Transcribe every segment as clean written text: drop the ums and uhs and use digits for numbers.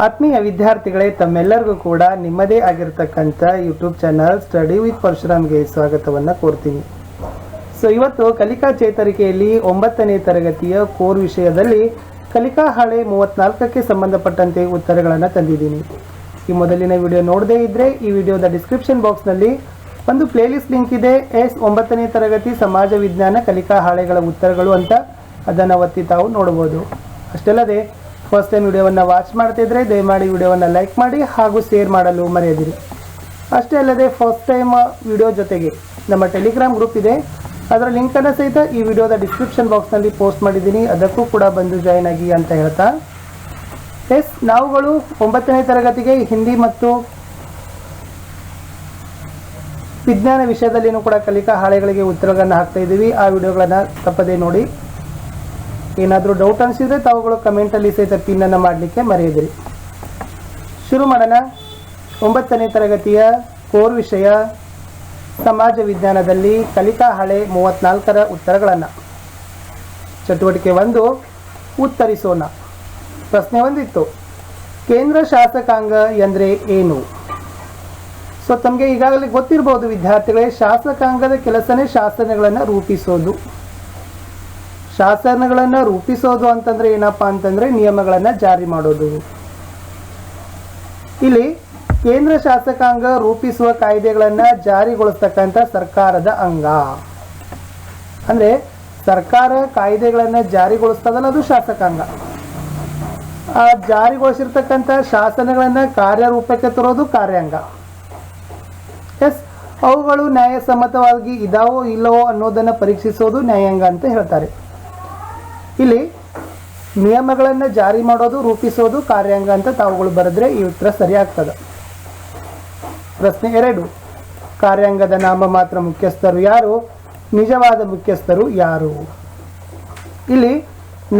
ಆತ್ಮೀಯ ವಿದ್ಯಾರ್ಥಿಗಳೇ, ತಮ್ಮೆಲ್ಲರಿಗೂ ಕೂಡ ನಿಮ್ಮದೇ ಆಗಿರತಕ್ಕಂಥ ಯೂಟ್ಯೂಬ್ ಚಾನಲ್ ಸ್ಟಡಿ ವಿತ್ ಪರಶುರಾಮ್ಗೆ ಸ್ವಾಗತವನ್ನು ಕೋರ್ತೀನಿ. ಇವತ್ತು ಕಲಿಕಾ ಚೇತರಿಕೆಯಲ್ಲಿ 9ನೇ ತರಗತಿಯ ಕೋರ್ ವಿಷಯದಲ್ಲಿ ಕಲಿಕಾ ಹಾಳೆ 34ಕ್ಕೆ ಸಂಬಂಧಪಟ್ಟಂತೆ ಉತ್ತರಗಳನ್ನು ತಂದಿದ್ದೀನಿ. ಈ ಮೊದಲಿನ ವಿಡಿಯೋ ನೋಡದೇ ಇದ್ದರೆ ಈ ವಿಡಿಯೋದ ಡಿಸ್ಕ್ರಿಪ್ಷನ್ ಬಾಕ್ಸ್ನಲ್ಲಿ ಒಂದು ಪ್ಲೇಲಿಸ್ಟ್ ಲಿಂಕ್ ಇದೆ. 9ನೇ ತರಗತಿ ಸಮಾಜ ವಿಜ್ಞಾನ ಕಲಿಕಾ ಹಾಳೆಗಳ ಉತ್ತರಗಳು ಅಂತ, ಅದನ್ನು ಒತ್ತಿ ತಾವು ನೋಡ್ಬೋದು. ಅಷ್ಟಲ್ಲದೆ ಫಸ್ಟ್ ಟೈಮ್ ವಿಡಿಯೋವನ್ನು ವಾಚ್ ಮಾಡ್ತಿದ್ರೆ ದಯಮಾಡಿ ವಿಡಿಯೋವನ್ನು ಲೈಕ್ ಮಾಡಿ ಹಾಗೂ ಶೇರ್ ಮಾಡಲು ಮರೆಯದಿರಿ. ಅಷ್ಟೇ ಅಲ್ಲದೆ ಫಸ್ಟ್ ಟೈಮ್ ವಿಡಿಯೋ ಜೊತೆಗೆ ನಮ್ಮ ಟೆಲಿಗ್ರಾಮ್ ಗ್ರೂಪ್ ಇದೆ, ಅದರ ಲಿಂಕನ್ನು ಸಹಿತ ಈ ವಿಡಿಯೋದ ಡಿಸ್ಕ್ರಿಪ್ಷನ್ ಬಾಕ್ಸ್ನಲ್ಲಿ ಪೋಸ್ಟ್ ಮಾಡಿದ್ದೀನಿ, ಅದಕ್ಕೂ ಕೂಡ ಬಂದು ಜಾಯ್ನ್ ಆಗಿ ಅಂತ ಹೇಳ್ತಾ, ನಾವುಗಳು 9ನೇ ತರಗತಿಗೆ ಹಿಂದಿ ಮತ್ತು ವಿಜ್ಞಾನ ವಿಷಯದಲ್ಲಿನೂ ಕೂಡ ಕಲಿಕಾ ಹಾಳೆಗಳಿಗೆ ಉತ್ತರಗಳನ್ನು ಹಾಕ್ತಾ ಇದ್ದೀವಿ. ಆ ವಿಡಿಯೋಗಳನ್ನು ತಪ್ಪದೇ ನೋಡಿ. ಏನಾದರೂ ಡೌಟ್ ಅನಿಸಿದರೆ ತಾವುಗಳು ಕಮೆಂಟಲ್ಲಿ ಸಹಿತ ಪಿನ್ನನ್ನು ಮಾಡಲಿಕ್ಕೆ ಮರೆಯದಿರಿ. ಶುರು ಮಾಡೋಣ. 9ನೇ ತರಗತಿಯ ಕೋರ್ ವಿಷಯ ಸಮಾಜ ವಿಜ್ಞಾನದಲ್ಲಿ ಕಲಿಕಾ ಹಾಳೆ 34ರ ಉತ್ತರಗಳನ್ನು. ಚಟುವಟಿಕೆ 1, ಉತ್ತರಿಸೋಣ. ಪ್ರಶ್ನೆ 1 ಇತ್ತು, ಕೇಂದ್ರ ಶಾಸಕಾಂಗ ಎಂದರೆ ಏನು? ತಮಗೆ ಈಗಾಗಲೇ ಗೊತ್ತಿರಬಹುದು ವಿದ್ಯಾರ್ಥಿಗಳೇ, ಶಾಸಕಾಂಗದ ಕೆಲಸನೇ ಶಾಸನಗಳನ್ನು ರೂಪಿಸೋದು. ಶಾಸನಗಳನ್ನು ರೂಪಿಸೋದು ಅಂತಂದರೆ ಏನಪ್ಪ ಅಂತಂದರೆ ನಿಯಮಗಳನ್ನು ಜಾರಿ ಮಾಡೋದು. ಇಲ್ಲಿ ಕೇಂದ್ರ ಶಾಸಕಾಂಗ ರೂಪಿಸುವ ಕಾಯ್ದೆಗಳನ್ನು ಜಾರಿಗೊಳಿಸ್ತಕ್ಕಂಥ ಸರ್ಕಾರದ ಅಂಗ. ಅಂದರೆ ಸರ್ಕಾರ ಕಾಯ್ದೆಗಳನ್ನು ಜಾರಿಗೊಳಿಸ್ತದಲ್ಲ, ಅದು ಶಾಸಕಾಂಗ. ಆ ಜಾರಿಗೊಳಿಸಿರ್ತಕ್ಕಂಥ ಶಾಸನಗಳನ್ನು ಕಾರ್ಯರೂಪಕ್ಕೆ ತರೋದು ಕಾರ್ಯಾಂಗ. ಅವುಗಳು ನ್ಯಾಯಸಮ್ಮತವಾಗಿ ಇದಾವೋ ಇಲ್ಲವೋ ಅನ್ನೋದನ್ನು ಪರೀಕ್ಷಿಸೋದು ನ್ಯಾಯಾಂಗ ಅಂತ ಹೇಳ್ತಾರೆ. ಇಲ್ಲಿ ನಿಯಮಗಳನ್ನು ಜಾರಿ ಮಾಡೋದು, ರೂಪಿಸೋದು ಕಾರ್ಯಾಂಗ ಅಂತ ತಾವುಗಳು ಬರೆದ್ರೆ ಈ ಉತ್ತರ ಸರಿಯಾಗ್ತದೆ. ಪ್ರಶ್ನೆ 2, ಕಾರ್ಯಾಂಗದ ನಾಮಮಾತ್ರ ಮುಖ್ಯಸ್ಥರು ಯಾರು? ನಿಜವಾದ ಮುಖ್ಯಸ್ಥರು ಯಾರು? ಇಲ್ಲಿ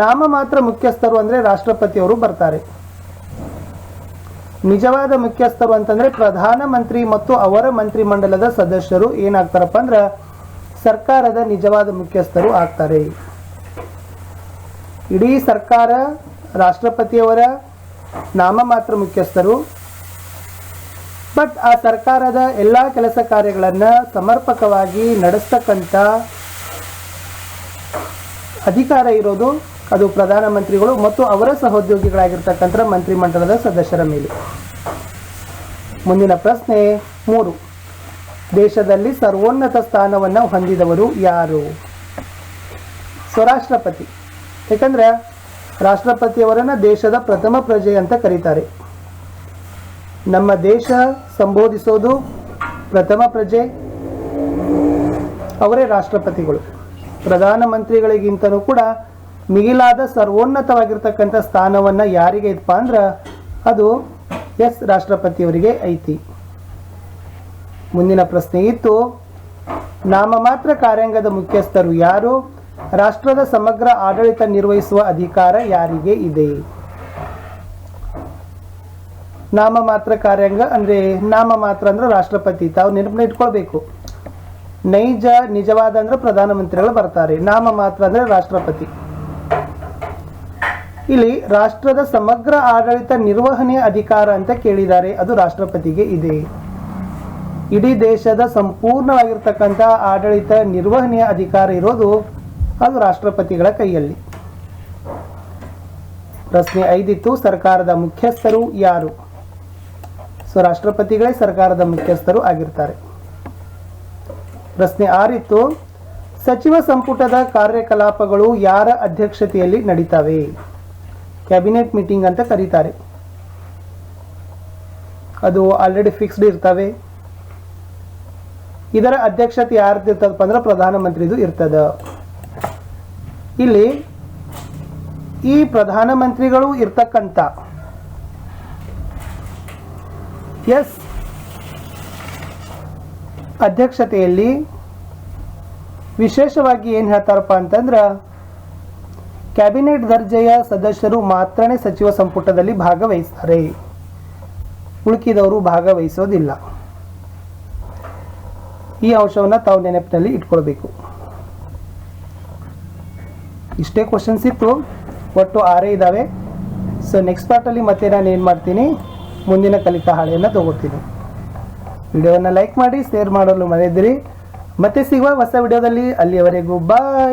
ನಾಮಮಾತ್ರ ಮುಖ್ಯಸ್ಥರು ಅಂದರೆ ರಾಷ್ಟ್ರಪತಿಯವರು ಬರ್ತಾರೆ. ನಿಜವಾದ ಮುಖ್ಯಸ್ಥರು ಅಂತಂದರೆ ಪ್ರಧಾನಮಂತ್ರಿ ಮತ್ತು ಅವರ ಮಂತ್ರಿಮಂಡಲದ ಸದಸ್ಯರು ಏನಾಗ್ತಾರಪ್ಪ ಅಂದ್ರೆ ಸರ್ಕಾರದ ನಿಜವಾದ ಮುಖ್ಯಸ್ಥರು ಆಗ್ತಾರೆ. ಇಡೀ ಸರ್ಕಾರ ರಾಷ್ಟ್ರಪತಿಯವರ ನಾಮಮಾತ್ರ ಮುಖ್ಯಸ್ಥರು. ಬಟ್ ಆ ಸರ್ಕಾರದ ಎಲ್ಲ ಕೆಲಸ ಕಾರ್ಯಗಳನ್ನು ಸಮರ್ಪಕವಾಗಿ ನಡೆಸ್ತಕ್ಕಂಥ ಅಧಿಕಾರ ಇರೋದು ಅದು ಪ್ರಧಾನಮಂತ್ರಿಗಳು ಮತ್ತು ಅವರ ಸಹೋದ್ಯೋಗಿಗಳಾಗಿರ್ತಕ್ಕಂಥ ಮಂತ್ರಿಮಂಡಲದ ಸದಸ್ಯರ ಮೇಲೆ. ಮುಂದಿನ ಪ್ರಶ್ನೆ 3, ದೇಶದಲ್ಲಿ ಸರ್ವೋನ್ನತ ಸ್ಥಾನವನ್ನು ಹೊಂದಿದವರು ಯಾರು? ರಾಷ್ಟ್ರಪತಿ. ಯಾಕಂದ್ರೆ ರಾಷ್ಟ್ರಪತಿಯವರನ್ನು ದೇಶದ ಪ್ರಥಮ ಪ್ರಜೆ ಅಂತ ಕರೀತಾರೆ. ನಮ್ಮ ದೇಶ ಸಂಬೋಧಿಸೋದು ಪ್ರಥಮ ಪ್ರಜೆ, ಅವರೇ ರಾಷ್ಟ್ರಪತಿಗಳು. ಪ್ರಧಾನಮಂತ್ರಿಗಳಿಗಿಂತಲೂ ಕೂಡ ಮಿಗಿಲಾದ ಸರ್ವೋನ್ನತವಾಗಿರ್ತಕ್ಕಂಥ ಸ್ಥಾನವನ್ನು ಯಾರಿಗೆ ಇತ್ತಪ್ಪ ಅಂದ್ರೆ ಅದು ರಾಷ್ಟ್ರಪತಿಯವರಿಗೆ ಐತಿ. ಮುಂದಿನ ಪ್ರಶ್ನೆ ಇತ್ತು, ನಾಮಮಾತ್ರ ಕಾರ್ಯಾಂಗದ ಮುಖ್ಯಸ್ಥರು ಯಾರು? ರಾಷ್ಟ್ರದ ಸಮಗ್ರ ಆಡಳಿತ ನಿರ್ವಹಿಸುವ ಅಧಿಕಾರ ಯಾರಿಗೆ ಇದೆ? ನಾಮಮಾತ್ರ ಕಾರ್ಯಾಂಗ ಅಂದರೆ ನಾಮಮಾತ್ರ ಅಂದ್ರೆ ರಾಷ್ಟ್ರಪತಿ. ತಾವು ನೆನಪನ್ನ ಇಟ್ಕೊಳ್ಬೇಕು. ನಿಜವಾದ ಅಂದ್ರೆ ಪ್ರಧಾನಮಂತ್ರಿಗಳು ಬರ್ತಾರೆ, ನಾಮಮಾತ್ರ ಅಂದ್ರೆ ರಾಷ್ಟ್ರಪತಿ. ಇಲ್ಲಿ ರಾಷ್ಟ್ರದ ಸಮಗ್ರ ಆಡಳಿತ ನಿರ್ವಹಣೆಯ ಅಧಿಕಾರ ಅಂತ ಕೇಳಿದ್ದಾರೆ, ಅದು ರಾಷ್ಟ್ರಪತಿಗೆ ಇದೆ. ಇಡೀ ದೇಶದ ಸಂಪೂರ್ಣವಾಗಿರ್ತಕ್ಕಂಥ ಆಡಳಿತ ನಿರ್ವಹಣೆಯ ಅಧಿಕಾರ ಇರೋದು ಅದು ರಾಷ್ಟ್ರಪತಿಗಳ ಕೈಯಲ್ಲಿ. ಪ್ರಶ್ನೆ 5 ಇತ್ತು, ಸರ್ಕಾರದ ಮುಖ್ಯಸ್ಥರು ಯಾರು? ರಾಷ್ಟ್ರಪತಿಗಳೇ ಸರ್ಕಾರದ ಮುಖ್ಯಸ್ಥರು ಆಗಿರ್ತಾರೆ. ಪ್ರಶ್ನೆ 6 ಇತ್ತು, ಸಚಿವ ಸಂಪುಟದ ಕಾರ್ಯಕಲಾಪಗಳು ಯಾರ ಅಧ್ಯಕ್ಷತೆಯಲ್ಲಿ ನಡೀತವೆ? ಕ್ಯಾಬಿನೆಟ್ ಮೀಟಿಂಗ್ ಅಂತ ಕರೀತಾರೆ. ಅದು ಆಲ್ರೆಡಿ ಫಿಕ್ಸ್ಡ್ ಇರ್ತವೆ. ಇದರ ಅಧ್ಯಕ್ಷತೆ ಯಾರ್ದು ಇರ್ತದಪ್ಪ ಅಂದ್ರೆ ಪ್ರಧಾನಮಂತ್ರಿದು ಇರ್ತದ. ಇಲ್ಲಿ ಈ ಪ್ರಧಾನಮಂತ್ರಿಗಳು ಇರ್ತಕ್ಕಂಥ ಅಧ್ಯಕ್ಷತೆಯಲ್ಲಿ ವಿಶೇಷವಾಗಿ ಏನು ಹೇಳ್ತಾರಪ್ಪ ಅಂತಂದ್ರೆ ಕ್ಯಾಬಿನೆಟ್ ದರ್ಜೆಯ ಸದಸ್ಯರು ಮಾತ್ರನೇ ಸಚಿವ ಸಂಪುಟದಲ್ಲಿ ಭಾಗವಹಿಸ್ತಾರೆ, ಉಳುಕಿದವರು ಭಾಗವಹಿಸೋದಿಲ್ಲ. ಈ ಅಂಶವನ್ನು ತಾವು ನೆನಪಿನಲ್ಲಿ ಇಟ್ಕೊಳ್ಬೇಕು. ಇಷ್ಟೇ ಕ್ವಶನ್ಸ್ ಇತ್ತು, ಒಟ್ಟು 6 ಇದ್ದಾವೆ. ಸೊ ನೆಕ್ಸ್ಟ್ ಪಾರ್ಟಲ್ಲಿ ಮತ್ತೆ ನಾನು ಏನು ಮಾಡ್ತೀನಿ, ಮುಂದಿನ ಕಲಿಕಾ ಹಾಳೆಯನ್ನು ತಗೋತೀನಿ. ವಿಡಿಯೋವನ್ನು ಲೈಕ್ ಮಾಡಿ, ಶೇರ್ ಮಾಡಲು ಮರೆಯದಿರಿ. ಮತ್ತೆ ಸಿಗುವ ಹೊಸ ವಿಡಿಯೋದಲ್ಲಿ. ಅಲ್ಲಿಯವರೆಗೂ ಬಾಯ್.